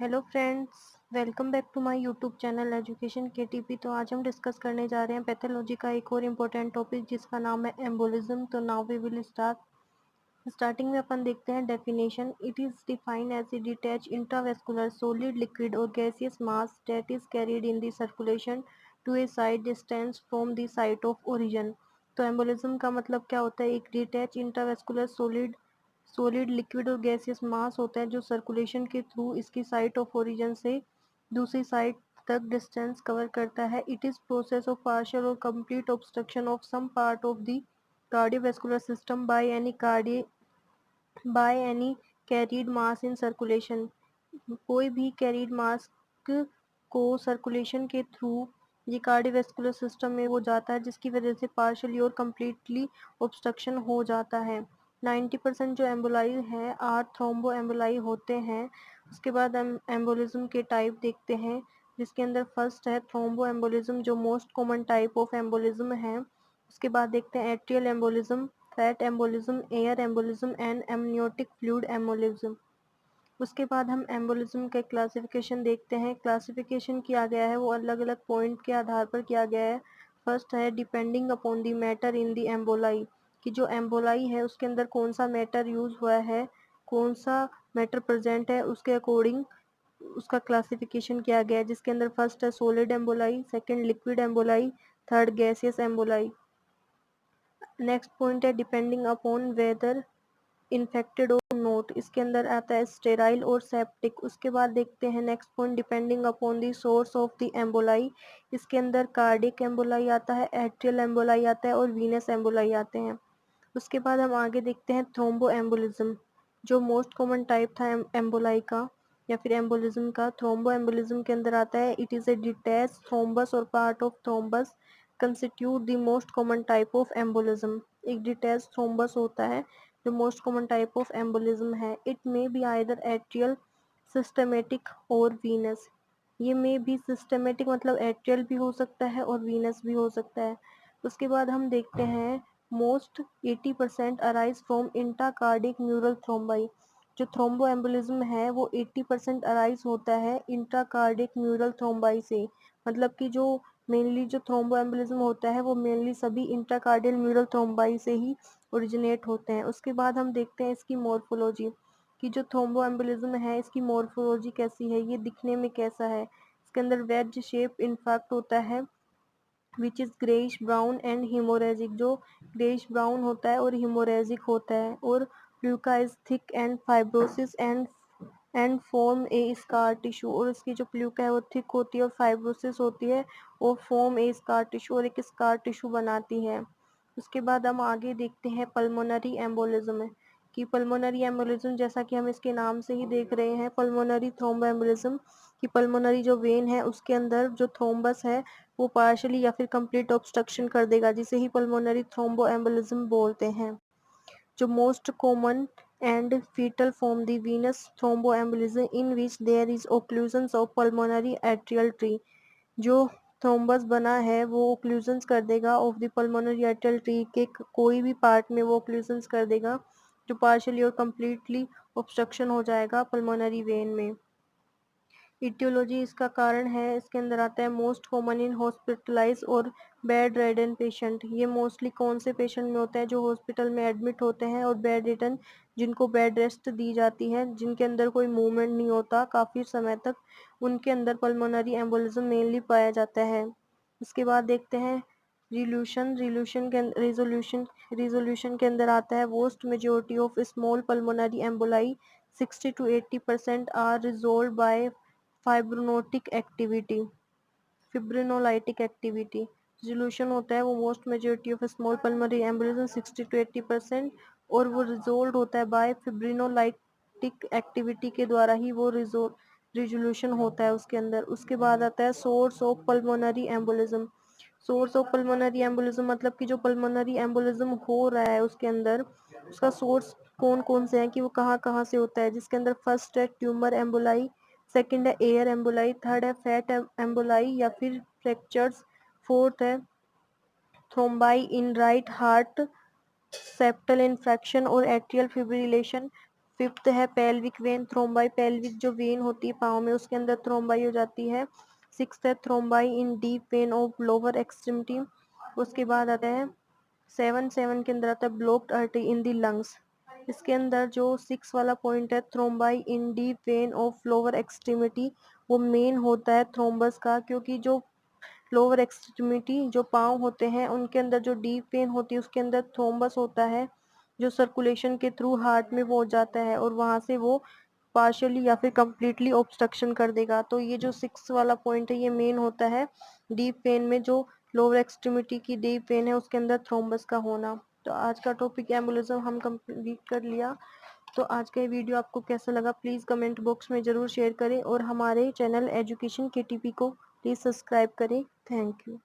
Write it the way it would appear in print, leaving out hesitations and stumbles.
Hello friends, welcome back to my YouTube channel education KTP. तो आज हम discuss करने जा रहे हैं पैथोलॉजी का एक और इम्पोर्टेंट टॉपिक जिसका नाम है एम्बोलिज्म। तो नाउ वी विल स्टार्टिंग में अपन देखते हैं definition. It is defined as a detach intravascular solid liquid और gaseous mass that is carried in the circulation to a side distance from the site of origin. तो embolism का मतलब क्या होता है? एक डिटैच इंट्रावेस्कुलर सॉलिड लिक्विड और gaseous mass होता है जो सर्कुलेशन के थ्रू इसकी साइट ऑफ ओरिजिन से दूसरी साइट तक डिस्टेंस कवर करता है। It is process of partial और complete obstruction of some part of the cardiovascular system by any carried mass in circulation. कोई भी कैरीड मास को सर्कुलेशन के थ्रू ये कार्डियोवैस्कुलर सिस्टम में वो जाता है जिसकी वजह से पार्शियली और कम्प्लीटली ऑब्स्ट्रक्शन हो जाता है। 90% जो एम्बोलाई है आर थ्रोम्बो एम्बोलाई होते हैं। उसके बाद हम एम्बोलिज्म के टाइप देखते हैं जिसके अंदर फर्स्ट है थ्रोम्बो एम्बोलिज्म जो most common type of embolism है। उसके बाद देखते हैं atrial embolism, fat embolism, air embolism and amniotic fluid embolism. उसके बाद हम एम्बोलिज्म के क्लासिफिकेशन देखते हैं। क्लासिफिकेशन किया गया है वो अलग अलग पॉइंट के आधार पर किया गया है। फर्स्ट है depending upon the matter in the emboli, कि जो एम्बोलाई है उसके अंदर कौन सा मैटर यूज हुआ है, कौन सा मैटर प्रेजेंट है, उसके अकॉर्डिंग उसका क्लासिफिकेशन किया गया है। जिसके अंदर फर्स्ट है solid emboli, second liquid emboli, third gaseous emboli. Next point है डिपेंडिंग अपॉन वेदर इन्फेक्टेड और नोट, इसके अंदर आता है स्टेराइल और सेप्टिक। उसके बाद देखते हैं next point depending upon the source of the emboli, इसके अंदर कार्डिक एम्बोलाई आता है, एट्रियल एम्बोलाई आता है और वीनस एम्बोलाई आते हैं। उसके बाद हम आगे देखते हैं थ्रोम्बो एम्बोलिज्म, जो मोस्ट कॉमन टाइप था एम्बोलाई का या फिर एम्बोलिज्म का। थ्रोम्बो एम्बोलिज्म के अंदर आता है it is a detach thrombus और part of thrombus constitute the most common type of embolism. एक डिटैच थ्रोम्बस होता है जो most common type of embolism है। It may be either atrial, systematic और वीनस। ये मे बी सिस्टमेटिक मतलब atrial भी हो सकता है और वीनस भी हो सकता है। उसके बाद हम देखते हैं most 80% arise from intracardiac neural thrombi. जो थ्रोम्बो एम्बोलिज्म है वो 80% अराइज होता है इंट्राकार्डिक न्यूरल थ्रोम्बाई से। मतलब कि जो मेनली जो थ्रोम्बो एम्बोलिज्म होता है वो मेनली सभी इंट्राकार्डियल न्यूरल थ्रोम्बाई से ही ओरिजिनेट होते हैं। उसके बाद हम देखते हैं इसकी मॉर्फोलॉजी, कि जो थ्रोम्बो एम्बोलिज्म है इसकी मॉर्फोलॉजी कैसी है, ये दिखने में कैसा है। इसके अंदर वेज शेप इन्फैक्ट होता है which is greyish brown and haemorrhagic, जो ग्रेइश ब्राउन होता है और हिमोरेजिक होता है। और प्लूका is thick and fibrosis and form a scar tissue, और इसकी जो प्लूका है वो थिक होती है और फाइब्रोसिस होती है और फॉर्म ए स्कार टिश्यू और एक स्कार टिश्यू बनाती है। उसके बाद हम आगे देखते हैं पल्मोनरी एम्बोलिज्म, कि पल्मोनरी एम्बोलिज्म जैसा कि हम इसके नाम से ही देख रहे हैं पल्मोनरी थ्रोम्बो एम्बोलिज्म, कि पल्मोनरी जो वेन है उसके अंदर जो थ्रोम्बस है वो पार्शली या फिर कंप्लीट ऑब्स्ट्रक्शन कर देगा, जिसे ही पल्मोनरी थ्रोम्बो एम्बोलिज्म बोलते हैं। जो most common and fetal form the venous thromboembolism in which there is occlusions of pulmonary arterial tree। जो थ्रोम्बस बना है वो ओक्लूजन्स कर देगा of the pulmonary arterial tree के कोई भी पार्ट में वो ओक्लूजन्स कर देगा जो पार्शियली और कम्प्लीटली ऑब्स्ट्रक्शन हो जाएगा पल्मोनरी वेन में। इटियोलॉजी इसका कारण है, इसके अंदर आता है मोस्ट कॉमन इन हॉस्पिटलाइज और बेड रेडन पेशेंट। ये मोस्टली कौन से पेशेंट में होता है? जो हॉस्पिटल में एडमिट होते हैं और बेड रिटर्न, जिनको बेड रेस्ट दी जाती है, जिनके अंदर कोई मूवमेंट नहीं होता काफ़ी समय तक, उनके अंदर पल्मोनरी एम्बोलिज्म मेनली पाया जाता है। उसके बाद देखते हैं रिजोल्यूशन के अंदर आता है vast majority of small pulmonary emboli 60 to 80% are resolve by fibronotic activity, fibrinolytic activity. Resolution होता है वो most majority of small pulmonary embolism 60 to 80%, और वो रिजोल्व होता है बाय फिब्रिनोलाइटिक एक्टिविटी के द्वारा ही वो रिजोल्यूशन होता है उसके अंदर। उसके बाद आता है source of pulmonary embolism. Source of pulmonary embolism मतलब कि जो पल्मोनरी एम्बोलिज्म हो रहा है उसके अंदर उसका सोर्स कौन कौन से हैं, कि वो कहाँ कहाँ से होता है। जिसके अंदर फर्स्ट है ट्यूमर एम्बोलाई, सेकंड है एयर एम्बोलाई, थर्ड है फैट एम्बोलाई या फिर फ्रैक्चर्स, फोर्थ है thrombi in right heart, septal infection और एट्रियल फिब्रिलेशन, फिफ्थ है पेल्विक वेन थ्रोम्बाई, पेल्विक जो वेन होती है पाँव में उसके अंदर थ्रोम्बाई हो जाती है। सिक्स्थ है thrombi in deep vein of lower extremity. उसके बाद आता है सेवन के अंदर आता है ब्लॉक्ड आर्टरी इन दी लंग्स। इसके अंदर जो 6 वाला पॉइंट है thrombi in deep vein of lower extremity, वो मेन होता है थ्रोम्बस का, क्योंकि जो लोअर एक्सट्रीमिटी जो पाँव होते हैं उनके अंदर जो डीप वेन होती है उसके अंदर थ्रोम्बस होता है, जो सर्कुलेशन के थ्रू हार्ट में वो हो जाता है और वहाँ से वो पार्शियली या फिर कंप्लीटली ऑब्स्ट्रक्शन कर देगा। तो ये जो 6 वाला पॉइंट है ये मेन होता है डीप वेन में, जो लोअर एक्सट्रीमिटी की डीप वेन है उसके अंदर थ्रोम्बस का होना। तो आज का टॉपिक एम्बोलिज्म हम कंप्लीट कर लिया। तो आज का ये वीडियो आपको कैसा लगा प्लीज़ कमेंट बॉक्स में ज़रूर शेयर करें और हमारे चैनल एजुकेशन केटीपी को प्लीज़ सब्सक्राइब करें। Thank you.